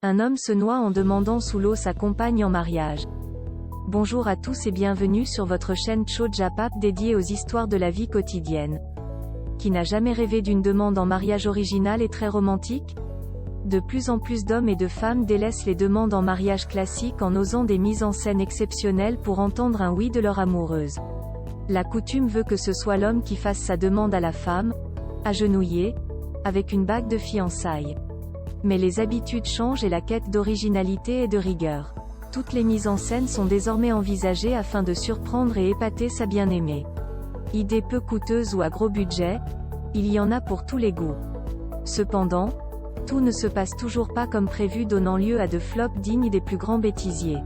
Un homme se noie en demandant sous l'eau sa compagne en mariage. Bonjour à tous et bienvenue sur votre chaîne Cho Japap dédiée aux histoires de la vie quotidienne. Qui n'a jamais rêvé d'une demande en mariage originale et très romantique? De plus en plus d'hommes et de femmes délaissent les demandes en mariage classiques en osant des mises en scène exceptionnelles pour entendre un oui de leur amoureuse. La coutume veut que ce soit l'homme qui fasse sa demande à la femme, agenouillée, avec une bague de fiançailles. Mais les habitudes changent et la quête d'originalité et de rigueur. Toutes les mises en scène sont désormais envisagées afin de surprendre et épater sa bien-aimée. Idées peu coûteuses ou à gros budget, il y en a pour tous les goûts. Cependant, tout ne se passe toujours pas comme prévu, donnant lieu à de flops dignes des plus grands bêtisiers.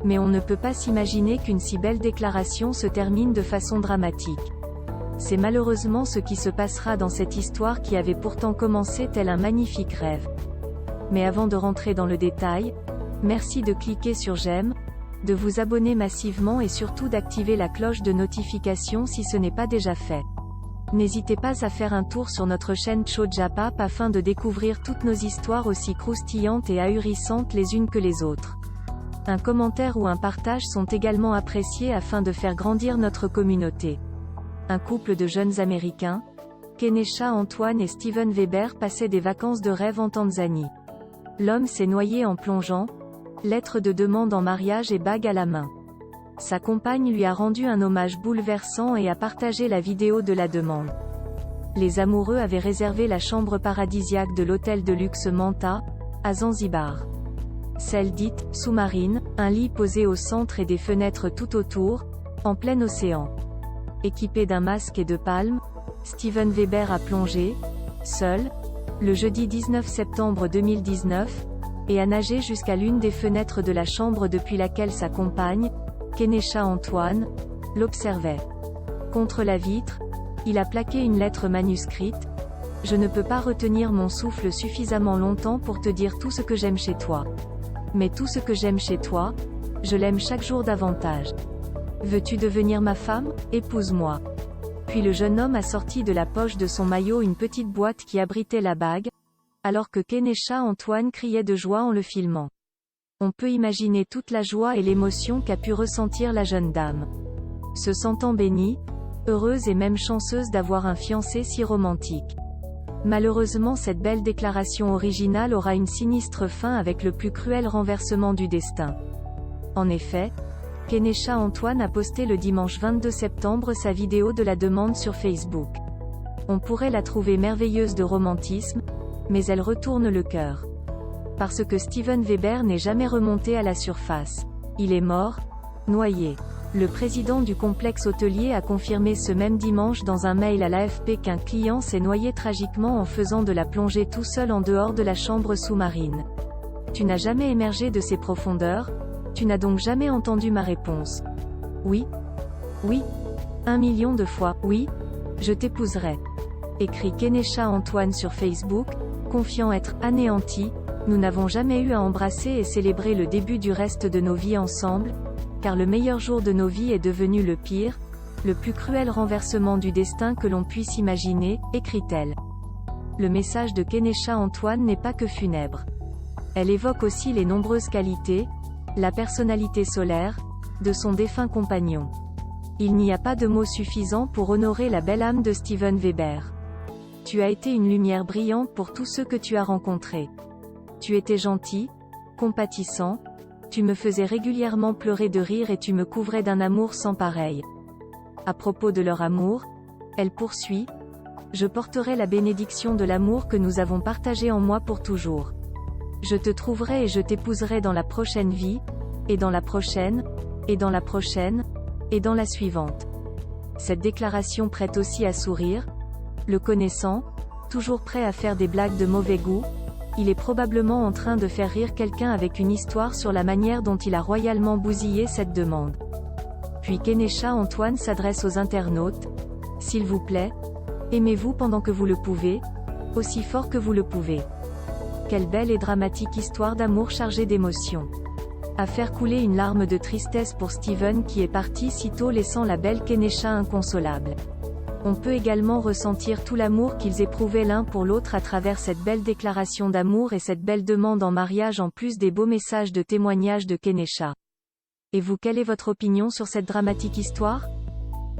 Mais on ne peut pas s'imaginer qu'une si belle déclaration se termine de façon dramatique. C'est malheureusement ce qui se passera dans cette histoire qui avait pourtant commencé tel un magnifique rêve. Mais avant de rentrer dans le détail, merci de cliquer sur j'aime, de vous abonner massivement et surtout d'activer la cloche de notification si ce n'est pas déjà fait. N'hésitez pas à faire un tour sur notre chaîne Cho Japap afin de découvrir toutes nos histoires aussi croustillantes et ahurissantes les unes que les autres. Un commentaire ou un partage sont également appréciés afin de faire grandir notre communauté. Un couple de jeunes Américains, Kenesha Antoine et Steven Weber, passaient des vacances de rêve en Tanzanie. L'homme s'est noyé en plongeant, lettre de demande en mariage et bague à la main. Sa compagne lui a rendu un hommage bouleversant et a partagé la vidéo de la demande. Les amoureux avaient réservé la chambre paradisiaque de l'hôtel de luxe Manta, à Zanzibar. Celle dite « sous-marine », un lit posé au centre et des fenêtres tout autour, en plein océan. Équipé d'un masque et de palmes, Steven Weber a plongé, seul, le jeudi 19 septembre 2019, et a nagé jusqu'à l'une des fenêtres de la chambre depuis laquelle sa compagne, Kenesha Antoine, l'observait. Contre la vitre, il a plaqué une lettre manuscrite. « Je ne peux pas retenir mon souffle suffisamment longtemps pour te dire tout ce que j'aime chez toi. Mais tout ce que j'aime chez toi, je l'aime chaque jour davantage. Veux-tu devenir ma femme? Épouse-moi. » Puis le jeune homme a sorti de la poche de son maillot une petite boîte qui abritait la bague, alors que Kenesha Antoine criait de joie en le filmant. On peut imaginer toute la joie et l'émotion qu'a pu ressentir la jeune dame. Se sentant bénie, heureuse et même chanceuse d'avoir un fiancé si romantique. Malheureusement, cette belle déclaration originale aura une sinistre fin avec le plus cruel renversement du destin. En effet, Kenesha Antoine a posté le dimanche 22 septembre sa vidéo de la demande sur Facebook. On pourrait la trouver merveilleuse de romantisme, mais elle retourne le cœur. Parce que Steven Weber n'est jamais remonté à la surface. Il est mort, noyé. Le président du complexe hôtelier a confirmé ce même dimanche dans un mail à l'AFP qu'un client s'est noyé tragiquement en faisant de la plongée tout seul en dehors de la chambre sous-marine. Tu n'as jamais émergé de ces profondeurs? Tu n'as donc jamais entendu ma réponse? Oui. Oui. 1 million de fois, oui. Je t'épouserai. Écrit Kenesha Antoine sur Facebook, confiant être anéanti. Nous n'avons jamais eu à embrasser et célébrer le début du reste de nos vies ensemble, car le meilleur jour de nos vies est devenu le pire, le plus cruel renversement du destin que l'on puisse imaginer, écrit-elle. Le message de Kenesha Antoine n'est pas que funèbre. Elle évoque aussi les nombreuses qualités, la personnalité solaire, de son défunt compagnon. Il n'y a pas de mots suffisants pour honorer la belle âme de Steven Weber. Tu as été une lumière brillante pour tous ceux que tu as rencontrés. Tu étais gentil, compatissant, tu me faisais régulièrement pleurer de rire et tu me couvrais d'un amour sans pareil. À propos de leur amour, elle poursuit, « Je porterai la bénédiction de l'amour que nous avons partagé en moi pour toujours. Je te trouverai et je t'épouserai dans la prochaine vie, et dans la prochaine, et dans la prochaine, et dans la suivante. » Cette déclaration prête aussi à sourire. Le connaissant, toujours prêt à faire des blagues de mauvais goût, il est probablement en train de faire rire quelqu'un avec une histoire sur la manière dont il a royalement bousillé cette demande. Puis Kenesha Antoine s'adresse aux internautes. « S'il vous plaît, aimez-vous pendant que vous le pouvez, aussi fort que vous le pouvez. » Quelle belle et dramatique histoire d'amour chargée d'émotions. À faire couler une larme de tristesse pour Steven qui est parti si tôt laissant la belle Kenesha inconsolable. On peut également ressentir tout l'amour qu'ils éprouvaient l'un pour l'autre à travers cette belle déclaration d'amour et cette belle demande en mariage en plus des beaux messages de témoignage de Kenesha. Et vous, quelle est votre opinion sur cette dramatique histoire?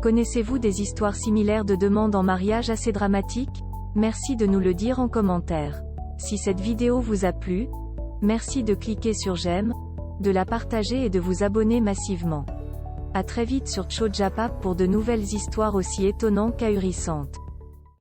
Connaissez-vous des histoires similaires de demandes en mariage assez dramatiques? Merci de nous le dire en commentaire. Si cette vidéo vous a plu, merci de cliquer sur j'aime, de la partager et de vous abonner massivement. À très vite sur Cho Japap pour de nouvelles histoires aussi étonnantes qu'ahurissantes.